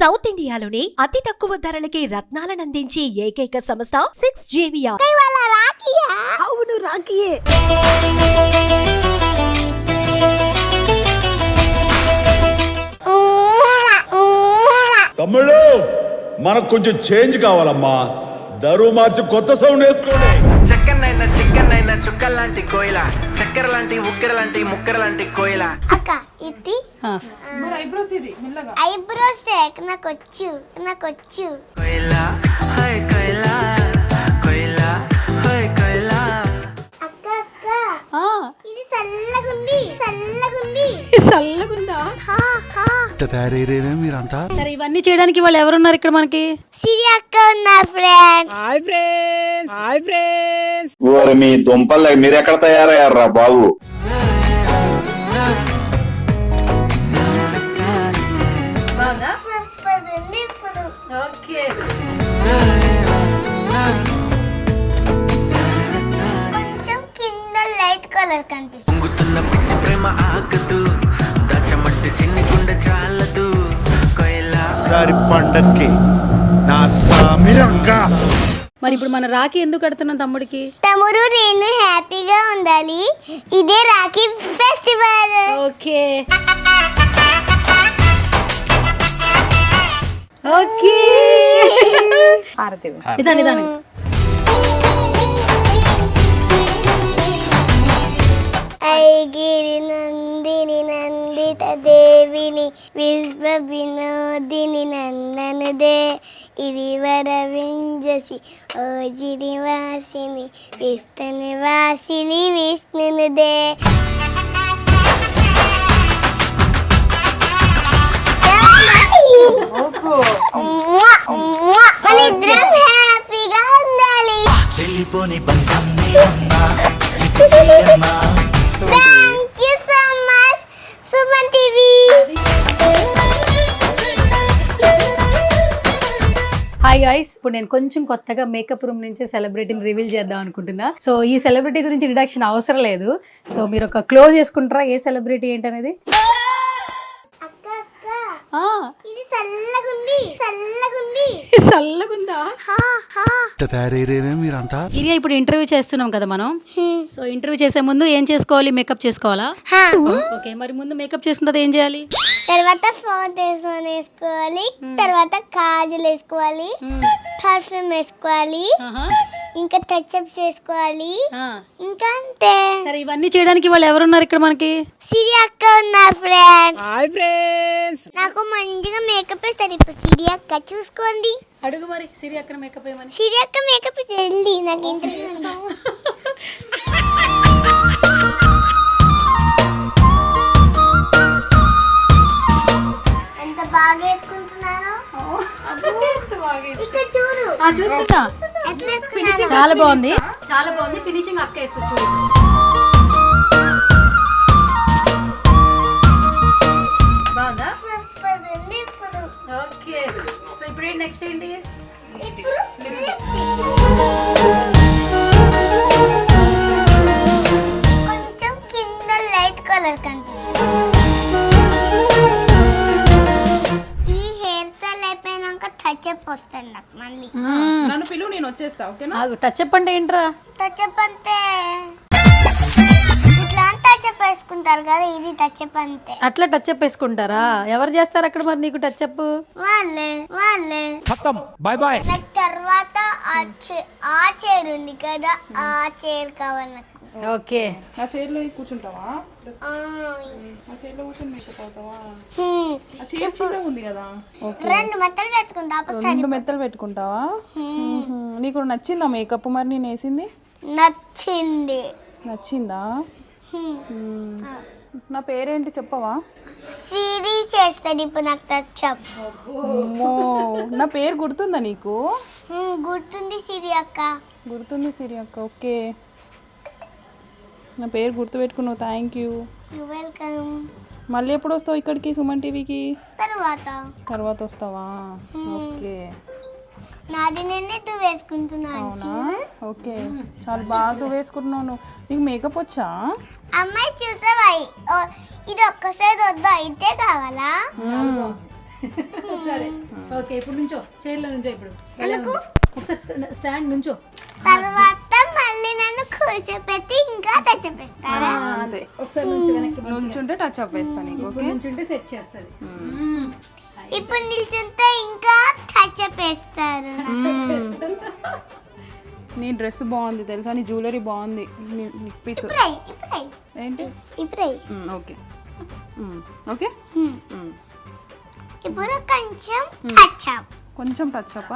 South ఇండియాలోని అతి తక్కువ ధరలకి రత్నాలను అందించే ఏకైక సంస్థ 6JVR. అవును రాఖీయే. తమ్ముళ్ళు మనకు కొంచెం చేంజ్ కావాలమ్మా. దరువు మార్చి కొత్త సౌండ్ వేసుకోండి. చక్కనైనా చికెన్ అయినా చుక్కల్లాంటి కోయిల, చక్కెర లాంటి ఉక్కెర లాంటి ముక్కెర లాంటి కోయిల. అక్క ఇది ఐబ్రోస్ నాకొచ్చు కోయిల హాయ్ కోయిల, కోయిల హాయ్ కోయిల. అక్క ఇది చల్లగుంది చల్లగుందా? మీరంతా సరే, ఇవన్నీ చేయడానికి వాళ్ళు ఎవరున్నారు ఇక్కడ మనకి? సిరి అక్క ఉన్నారు ఫ్రెండ్స్. Hi friends. ఓరి మీ దుంపలు మీరు ఎక్కడ తయారయ్యారా బాబు? సూపర్ ఉంది ఇప్పుడు. ఓకే, కొంచెం కింద లైట్ కలర్ కనిపిస్తుంది. పొంగుతున్న పిచ్చి ప్రేమ ఆగదు, దాచమట్టి చిన్ని గుండె చాలదు. కోయిల సారి పండక్కి నా సామిరంగా. మరి ఇప్పుడు మన రాఖీ ఎందుకు కడుతున్నాం తమ్ముడికి? తమ్ముడు నేను హ్యాపీగా ఉండాలి, ఇదే రాఖీ ఫెస్టివల్. ఓకే ఓకే, నిదాని ఐగిరి నందిని నందిత దేవిని విశ్వ వినోదిని నందనుదే ఇది వరవింజసి ఓ జినివాసిని విష్ణు నివాసిని విష్ణునుదే. మన ఇద్దరం హ్యాపీగా ఉండాలి. చెల్లిపోని బంధం Thank you so much, Suman TV. Hi guys, ఇప్పుడు నేను కొంచెం కొత్తగా మేకప్ రూమ్ నుంచి సెలబ్రిటీని రివీల్ చేద్దాం అనుకుంటున్నా. సో ఈ సెలబ్రిటీ గురించి ఇంట్రడక్షన్ అవసరం లేదు. సో మీరు ఒక క్లోజ్ చేసుకుంటారా ఏ సెలబ్రిటీ ఏంటనేది? అక్క ఇది చల్లగుంది. చల్లగుందా? మీరంతా ఇరియా, ఇప్పుడు ఇంటర్వ్యూ చేస్తున్నాం కదా మనం. సో ఇంటర్వ్యూ చేసే ముందు ఏం చేసుకోవాలి? మేకప్ చేసుకోవాలా? ఓకే, మరి ముందు మేకప్ చేసుకున్న తర్వాత ఏం చేయాలి? తర్వాత ఫౌండేషన్ వేసుకోవాలి, తర్వాత కాజల్ వేసుకోవాలి, పర్ఫ్యూమ్ వేసుకోవాలి, ఇంకా టచ్అప్ చేసుకోవాలి, ఇంకా అంతే. సరే, ఇవన్నీ చేయడానికి వాళ్ళు ఎవరున్నారు ఇక్కడ మనకి? సిరి అక్క ఉన్నారు ఫ్రెండ్స్. Hi friends. నాకు మంచిగా మేకప్ వేస్తారు. ఇప్పుడు సిరి అక్క చూసుకోండి. అడుగు మరి సిరి అక్కడ మేకప్ వేయమని. సిరి అక్క మేకప్ వెళ్ళి నాకు ఇంటర్వ్యూ ఎంత బాగా వేసుకుంటున్నాను. ఇక్కడ చూడు, చూస్తున్నా, ఎట్లా వేసుకున్నాను. చాలా బాగుంది, చాలా బాగుంది. ఫినిషింగ్ అక్క వేస్తా చూడు. బాగుందా? సూపర్ ఉంది ఇప్పుడు. ఓకే, సో ఇప్పుడు నెక్స్ట్ ఏంటి? ఇప్పుడు కొంచెం కింద లైట్ కలర్ కనిపిస్తుంది. ఈ హెయిర్ స్టైల్ అయిపోయినాక టచ్అప్ వస్తుంది నాకు మళ్ళీ. నన్ను పిలువు, నేను వచ్చేస్తా. ఓకేనా? టచ్అప్ అంటే ఏంట్రా? టచ్అప్ అంటే ఇట్లా టచ్అప్ వేసుకుంటారు కదా, ఇది టచ్అప్ అంతే. అట్లా టచ్అప్ వేసుకుంటారా? ఎవరు చేస్తారు అక్కడ మరి నీకు టచ్అప్? వాళ్ళే ఖతం. Bye bye. నాకు తర్వాత ఆ చైర్ ఉంది కదా, ఆ చైర్ కావాలి నాకు. ఓకే, నా చైర్లో కూర్చుంటావా? ఆ, నా చైర్లో కూర్చొని మేకప్ అవుతావా? హ్మ్. ఆ చైర్ చిన్నగా ఉంది కదా. రెండు మెత్తలు వేసుకుంటా. రెండు మెత్తలు పెట్టుకుంటావా? నీకు నచ్చిందా మేకప్? మరి నేను వేసింది నచ్చింది. నచ్చిందా? నా పేరేంటి చెప్పవా? సిరి చేస్తుంది ఇప్పుడు నాకు టచ్అప్. అమ్మో, నా పేరు గుర్తుందా నీకు? గుర్తుంది సిరి అక్క. గుర్తుంది సిరి అక్క. ఓకే, నా పేరు గుర్తుపెట్టుకున్నావు. Thank you. You welcome. మళ్ళీ ఎప్పుడు వస్తావు ఇక్కడికి, సుమన్ టీవీకి? తర్వాత వస్తావా? ఓకే, నాది నేనే వేసుకుంటున్నాను. అవునా? ఓకే, చాలా బాగా వేసుకుంటున్నాను. నీకు మేకప్ వచ్చా? అమ్మాయి చూసావా, ఇది ఒక్కసారి వద్దా, ఇదే కావాలా? ఓకే ఇప్పుడు నుంచో చైర్లో నుంచో ఇప్పుడు ఒకసారి స్టాండ్ నుంచో. తర్వాత మళ్ళీ నన్ను కూర్చోపెట్టి ఇంకా తెచ్చిపిస్తారా? అదే ఒకసారి నుంచో వెనక్కి నుంచుంటే టచ్ అప్ వేస్తా నీకు. ఇప్పుడు నుంచుంటే సెట్ చేస్తుంది. ఇప్పుడు నిల్చుంటే ఇంకా టచ్ వేస్తారు. నీ డ్రెస్ బాగుంది తెలుసా, నీ జ్యువెలరీ బాగుంది. పీస్ ఇప్పుడే ఏంటి? ఇప్పుడే ఓకే ఓకే. ఇప్పుడు కొంచెం టచ్ అప్, కొంచెం టచ్ అప్.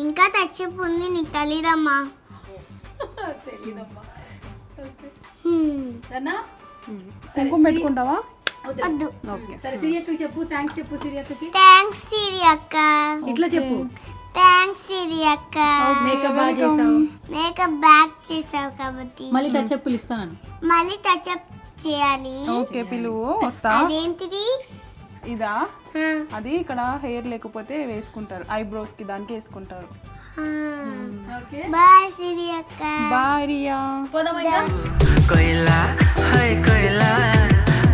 ఇంకా టచ్ అప్ ఉంది, నీకు తెలీదమ్మా. కుంకుమ పెట్టుకుంటావా? వద్దు. ఓకే సరే సిరియక్కకి చెప్పు, థ్యాంక్స్ చెప్పు సిరియక్కకి. థ్యాంక్స్ సిరి అక్క. ఇట్లా చెప్పు. థ్యాంక్స్ సిరి అక్క. మేకప్ బాగా చేసావు, మేకప్ బ్యాక్ చేసావు కాబట్టి మళ్ళీ టచ్ అప్పులు ఇస్తాను. మళ్ళీ టచ్ అప్ చేయాలి. ఓకే పిలువు, వస్తా. అదేంటిది? ఇదా? ఆ, అది ఇక్కడ హెయిర్ లేకపోతే వేసుకుంటారు, ఐబ్రోస్ కి దానికి వేసుకుంటారు. ఓకే బాయ్ సిరి అక్క. బాయ్ రియా. పోదామా ఇంకా? कोयला हाय कोयला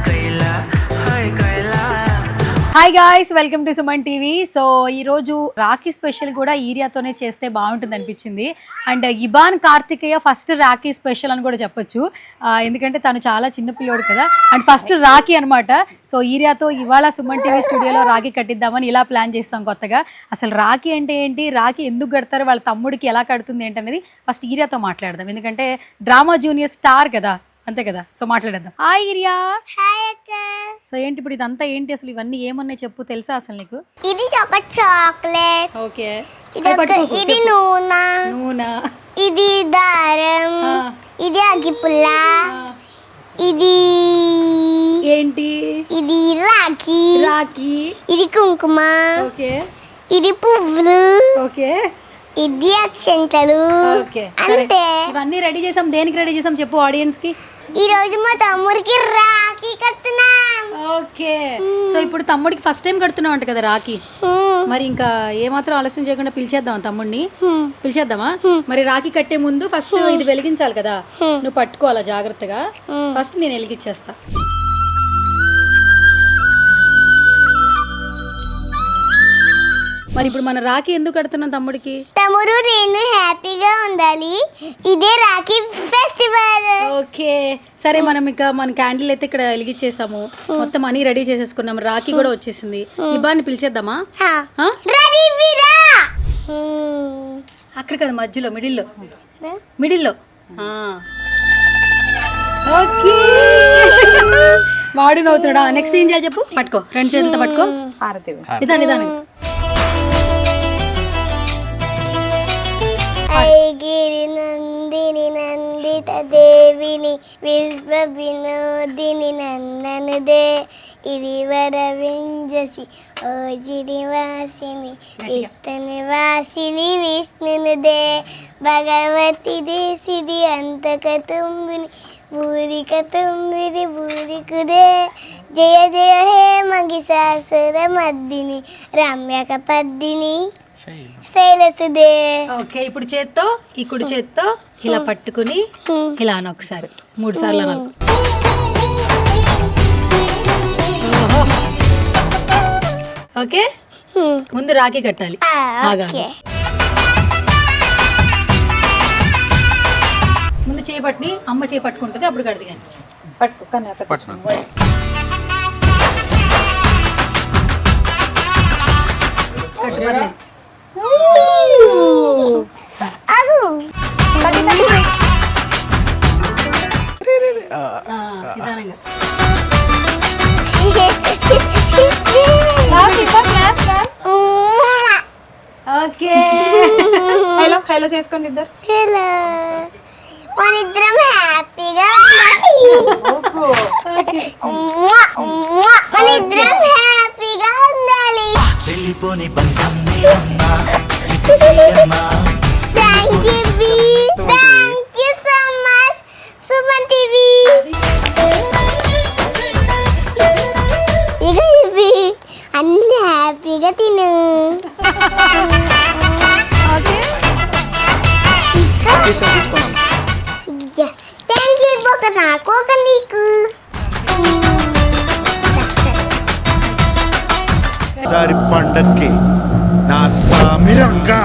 कोयला हाय कोयला hi guys, welcome to Suman TV. So ఈరోజు రాఖీ స్పెషల్ కూడా ఈరియాతోనే చేస్తే బాగుంటుంది అనిపించింది. అండ్ ఇబాన్ కార్తికేయ ఫస్ట్ రాఖీ స్పెషల్ అని కూడా చెప్పొచ్చు, ఎందుకంటే తను చాలా చిన్న పిల్లోడు కదా. అండ్ ఫస్ట్ రాఖీ అనమాట. సో ఈరియాతో ఇవాళ సుమన్ టీవీ స్టూడియోలో రాఖీ కట్టిద్దామని ఇలా ప్లాన్ చేస్తాం కొత్తగా. అసలు రాఖీ అంటే ఏంటి, రాఖీ ఎందుకు కడతారు, వాళ్ళ తమ్ముడికి ఎలా కడుతుంది ఏంటనేది ఫస్ట్ ఈరియాతో మాట్లాడదాం, ఎందుకంటే డ్రామా జూనియర్ స్టార్ కదా, అంతే కదా. సో మాట్లాడేద్దాం. హాయ్ ఈరియా. హాయ్ అక్క. సో ఏంటి ఇప్పుడు ఇదంతా ఏంటి, అసలు ఇవన్నీ ఏమన్నాయి చెప్పు, తెలుసా అసలు నీకు? ఇది ఒక చాక్లెట్. ఓకే, ఇది నూనె, ఇది దారం, ఇది అగిపుల్ల, ఇది ఏంటి, ఇది రాఖీ, రాఖీ, ఇది కుంకుమ, ఓకే ఇది పువ్వులు, ఓకే ఇది అక్షంతలు. ఓకే సరే, అంటే ఇవన్నీ రెడీ చేసాం. దేనికి రెడీ చేసాం చెప్పు ఆడియన్స్ కి. ఈ రోజు మా తమ్ముడికి రాఖీ కడుతున్నాం. ఓకే, సో ఇప్పుడు తమ్ముడికి ఫస్ట్ టైం కడుతున్నావు అంట కదా రాఖీ. మరి ఇంకా ఏమాత్రం ఆలస్యం చేయకుండా పిలిచేద్దాం తమ్ముడిని. పిలిచేద్దామా? మరి రాఖీ కట్టే ముందు ఫస్ట్ ఇది వెలిగించాలి కదా, నువ్వు పట్టుకోవాలా జాగ్రత్తగా. ఫస్ట్ నేను వెలిగించేస్తా. మరి ఇప్పుడు మన రాఖీ ఎందుకు కడుతున్నాం తమ్ముడికి? తమ్ముడు నేను హ్యాపీగా ఉండాలి, ఇదే రాఖీ ఫెస్టివల్. ఓకే సరే, మనం ఇక మన క్యాండిల్ అయితే ఇక్కడ వెలిగించేసాము, మొత్తం అన్ని రెడీ చేసేసుకున్నాం, రాఖీ కూడా వచ్చేసింది. ఇబ్బాన్ని పిలిచేద్దామా? ఆ? రెడీ వీరా. అక్కడ కదా మధ్యలో, మిడిల్లో. ఓకే వాడు నవ్వుతున్నాడా. నెక్స్ట్ ఏం చేయాలి చెప్పు? పట్టుకో, రెండు చేతులతో పట్టుకో. నిదానం. ఐగిరి నందిని నందిత దేవిని విశ్వ వినోదిని నందనుదే ఇరివర వింజసి ఓ శ్రీనివాసిని విష్ణు నివాసిని విష్ణునుదే భగవతి దేశిది అంతక తుంబిని భూరిక తుంబిది భూరికుదే జయ జయ హే మగిసాసుర మర్దిని రమ్యక పద్దిని శైలసుదే. ఓకే, ఇప్పుడు చేత్తో, ఈ కుడి చేత్తో ఇలా పట్టుకుని ఇలా అని ఒకసారి 3 సార్లు అనాలి. ఓకే, ముందు రాఖీ కట్టాలి. ముందు చేపట్ని అమ్మ చేపట్టుకుంటుంది, అప్పుడు కడది. కానీ పట్టుకో, కానీ అక్కడ నిదానంగా. ఓకే హలో హలో చేసుకోండి ఇద్దరు. హలో, మనిద్దరం హ్యాపీగా మనిద్దరం హ్యాపీగా ఉండాలి. వెళ్ళిపోని బంధం thank you so much Suman TV. ఇక ఇవి అన్ని హ్యాపీగా తిను. థ్యాంక్ యూ, ఒక నాకు ఒక నీకు. సారి పండక్కి నా సామిరంగా